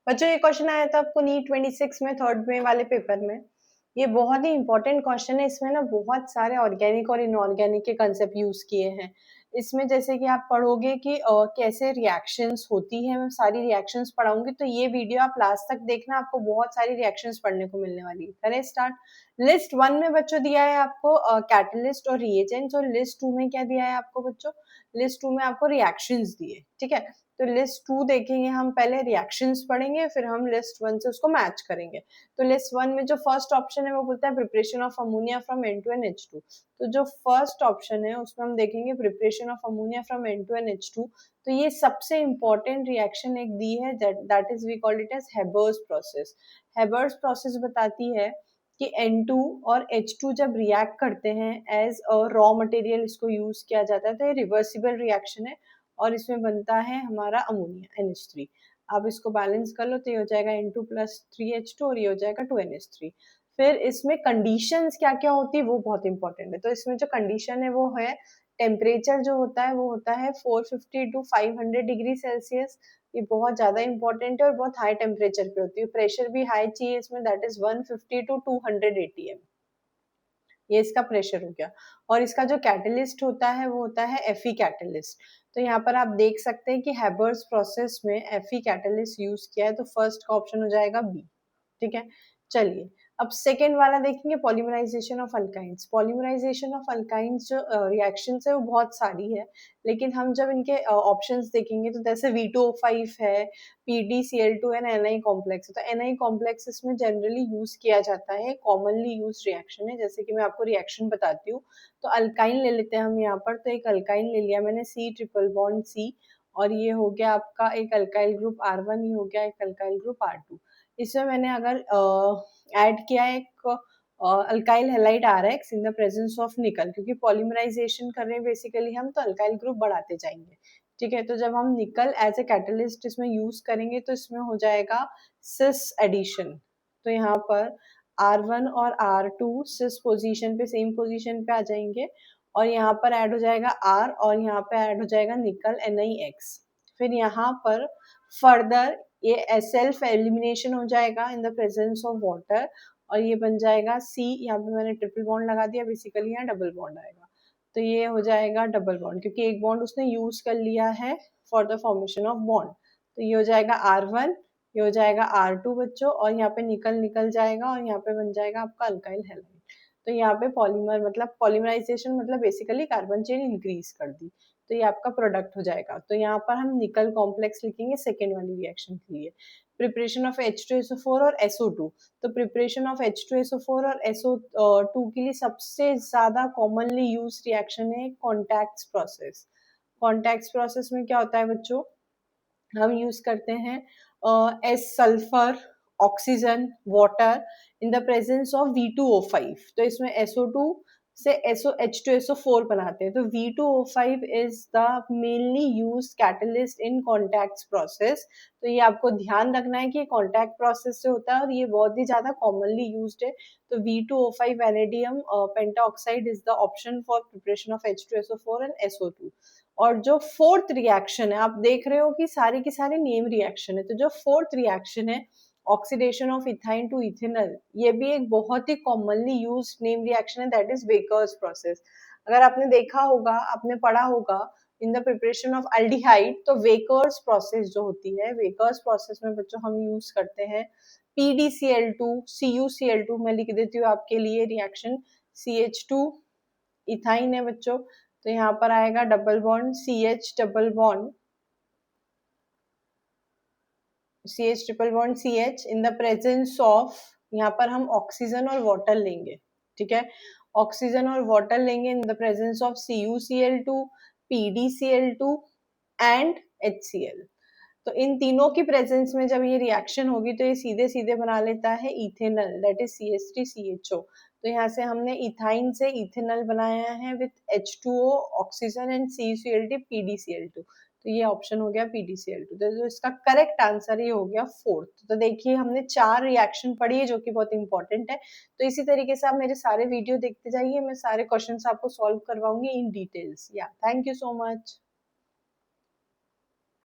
बच्चों ये क्वेश्चन आया था आपको नीट 26 में थर्ड में वाले पेपर में। ये बहुत ही इंपॉर्टेंट क्वेश्चन है। इसमें ना बहुत सारे ऑर्गेनिक और इनऑर्गेनिक के कंसेप्ट यूज किए हैं। इसमें जैसे कि आप पढ़ोगे कि कैसे रिएक्शंस होती है, मैं सारी रिएक्शंस पढ़ाऊंगी, तो ये वीडियो आप लास्ट तक देखना, आपको बहुत सारी रिएक्शंस पढ़ने को मिलने वाली है। करें स्टार्ट। लिस्ट 1 में बच्चों दिया है आपको कैटलिस्ट और रिएजेंट्स, और लिस्ट 2 में क्या दिया है आपको बच्चों? लिस्ट 2 में आपको रिएक्शंस दिए। ठीक है, तो लिस्ट 2 देखेंगे हम, पहले रिएक्शंस पढ़ेंगे, फिर हम लिस्ट 1 से उसको मैच करेंगे। तो लिस्ट 1 में जो फर्स्ट ऑप्शन है वो बोलता है preparation of ammonia from N2 and H2। तो जो फर्स्ट ऑप्शन है उसमें हम देखेंगे preparation of ammonia from N2 and H2। तो ये सबसे इंपॉर्टेंट रिएक्शन एक दी है, that is we called it as Haber's process. Haber's process बताती है कि N2 और H2 जब रिएक्ट करते हैं एज अ रॉ मटेरियल, इसको यूज किया जाता है, तो ये रिवर्सिबल रिएक्शन है और इसमें बनता है हमारा अमोनिया NH3। आप इसको बैलेंस कर लो तो ये हो जाएगा N2 + 3H2 और ये हो जाएगा 2NH3। फिर इसमें कंडीशंस क्या क्या होती है वो बहुत इंपॉर्टेंट है। तो इसमें जो कंडीशन है वो है, टेम्परेचर जो होता है वो होता है 450 to 500 डिग्री सेल्सियस। ये बहुत ज्यादा इंपॉर्टेंट है और बहुत हाई टेम्परेचर पे होती है। प्रेशर भी हाई चाहिए इसमें, दैट इज 150 to 200 ATM। ये इसका प्रेशर हो गया। और इसका जो कैटलिस्ट होता है वो होता है Fe कैटलिस्ट। तो यहाँ पर आप देख सकते हैं कि हैबर्स प्रोसेस में Fe कैटलिस्ट यूज किया है, तो फर्स्ट का ऑप्शन हो जाएगा बी। ठीक है, चलिए अब सेकेंड वाला देखेंगे, polymerisation of alkynes. Polymerisation of alkynes जो रिएक्शन है वो बहुत सारी है, लेकिन हम जब इनके ऑप्शंस देखेंगे तो जैसे V2O5 है, PDCl2 एंड Ni कॉम्प्लेक्स। तो Ni कॉम्प्लेक्स इसमें जनरली यूज किया जाता है, कॉमनली यूज रिएक्शन है। जैसे कि मैं आपको रिएक्शन बताती हूँ, तो अल्काइन ले लेते हैं हम यहाँ पर। तो एक अल्काइन ले लिया मैंने, C∼ और ये हो गया आपका एक अल्काइल ग्रुप R1, ये हो गया एक अल्काइल ग्रुप R2। इसमें मैंने अगर ऐड किया एक alkyl halide RX in the presence of निकल, क्योंकि पॉलीमराइजेशन कर रहे हैं बेसिकली हम, तो अल्काइल ग्रुप बढ़ाते जाएंगे। ठीक है, तो जब हम निकल एज ए कैटलिस्ट इसमें यूज करेंगे तो इसमें हो जाएगा सिस एडिशन। तो यहाँ पर R1 और R2 सिस पोजीशन पे, सेम पोजीशन पे आ जाएंगे, और यहाँ पर ऐड हो जाएगा R, और यहाँ पे ऐड हो जाएगा निकल NiX। फिर यहाँ पर फर्दर ये सेल्फ एलिमिनेशन हो जाएगा in the presence of water, और ये बन जाएगा C। यहाँ पे मैंने ट्रिपल बॉन्ड लगा दिया, बेसिकली यहाँ डबल बॉन्ड आएगा। तो ये हो जाएगा डबल बॉन्ड, क्योंकि एक बॉन्ड उसने यूज कर लिया है for the formation of bond. तो ये हो जाएगा R1, ये हो जाएगा R2 बच्चों, और यहाँ पे निकल निकल जाएगा, और यहाँ पे बन जाएगा आपका अल्काइल हैलाइड। तो यहाँ पे पॉलीमर मतलब पॉलीमराइजेशन मतलब बेसिकली कार्बन चेन इंक्रीज कर दी, तो ये आपका प्रोडक्ट हो जाएगा। तो यहाँ पर हम निकल कॉम्प्लेक्स लिखेंगे सेकेंड वाली रिएक्शन के लिए। प्रिपरेशन ऑफ H2SO4 और SO2। तो प्रिपरेशन ऑफ H2SO4 और SO2 के लिए सबसे ज्यादा कॉमनली यूज रिएक्शन है कॉन्टैक्ट्स प्रोसेस। कॉन्टैक्ट्स प्रोसेस में क्या होता है बच्चों, हम यूज करते हैं S sulphur, oxygen, water in the presence of V2O5। तो इसमें SO2 से H2SO4 बनाते हैं। तो V2O5 is the mainly use catalyst in contacts process. तो ये आपको ध्यान रखना है कि कॉन्टैक्ट प्रोसेस से होता है और ये बहुत ही ज्यादा कॉमनली यूज्ड है। तो V2O5 vanadium pentoxide is the option for preparation of H2SO4 and SO2। और जो फोर्थ रिएक्शन है, आप देख रहे हो कि सारी की सारी नेम रिएक्शन है, तो जो फोर्थ रिएक्शन है oxidation of ethyne to ethanol, ये भी एक बहुत ही कॉमनली यूज नेम रिएक्शन है, दैट इज वेकर्स प्रोसेस। अगर आपने देखा होगा, आपने पढ़ा होगा in the preparation of aldehyde, तो वेकर्स प्रोसेस जो होती है, वेकर्स प्रोसेस में बच्चों हम यूज करते हैं PDCl2 CuCl2। मैं लिख देती हूँ आपके लिए रिएक्शन, CH2 इथाइन है बच्चों, तो यहाँ पर आएगा double bond CH double bond CH triple bond CH in the presence of, यहाँ पर हम ऑक्सीजन और वाटर लेंगे। ठीक है, ऑक्सीजन और वाटर लेंगे in the presence of CuCl2, PDCl2 and HCl। तो इन तीनों की प्रेजेंस में जब ये रिएक्शन होगी तो ये सीधे सीधे बना लेता है इथेनॉल, दैट इज CH3CHO। तो यहाँ से हमने इथाइन से इथेनॉल बनाया है with H2O, oxygen and CuCl2 PDCl2। तो ये ऑप्शन हो गया PDCl2। तो इसका करेक्ट आंसर ये हो गया फोर्थ। तो देखिए हमने 4 रिएक्शन पढ़ी है जो कि बहुत इंपॉर्टेंट है। तो इसी तरीके से आप मेरे सारे वीडियो देखते जाइए, मैं सारे क्वेश्चंस आपको सॉल्व करवाऊंगी इन डिटेल्स। या थैंक यू सो मच।